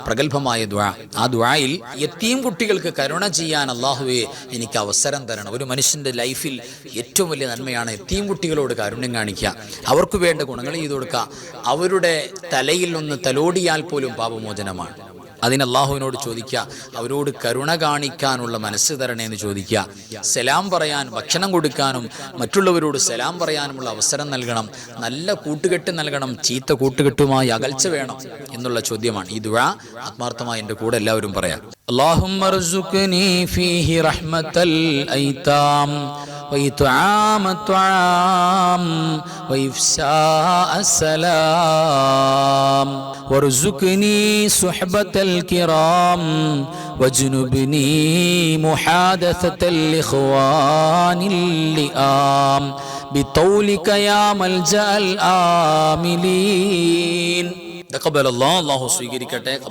പ്രഗത്ഭമായ ദുആ. ആ ദുആയിൽ യതീം കുട്ടികൾക്ക് കരുണ ചെയ്യാൻ അല്ലാഹുവേ എനിക്ക് അവസരം തരണം. ഒരു മനുഷ്യൻ്റെ ലൈഫിൽ ഏറ്റവും വലിയ നന്മയാണ് യതീം കുട്ടികളോട് കാരുണ്യം കാണിക്കുക, അവർക്ക് വേണ്ട ഗുണങ്ങൾ ചെയ്തു കൊടുക്കുക. അവരുടെ തലയിൽ ഒന്ന് തലോടിയാൽ പോലും പാപമോചനമാണ്. അതിന് അല്ലാഹുവിനോട് ചോദിക്കുക, അവരോട് കരുണ കാണിക്കാനുള്ള മനസ്സ് തരണേ എന്ന് ചോദിക്കുക. സലാം പറയാൻ, ഭക്ഷണം കൊടുക്കാനും മറ്റുള്ളവരോട് സലാം പറയാനുമുള്ള അവസരം നൽകണം. നല്ല കൂട്ടുകെട്ട് നൽകണം, ചീത്ത കൂട്ടുകെട്ടുമായി അകൽച്ച വേണം എന്നുള്ള ചോദ്യമാണ്. ഈ ദുആ ആത്മാർത്ഥമായി എൻ്റെ കൂടെ എല്ലാവരും പറയാം. اللهم ارزقني فيه رحمة الأيتام وإطعام الطعام وإفشاء السلام وارزقني صحبة الكرام واجنبني محادثة الإخوان اللئام بطولك يا ملجأ الآملين. തഖബ്ബൽ അല്ലാഹു സ്വീകരിക്കട്ടെ.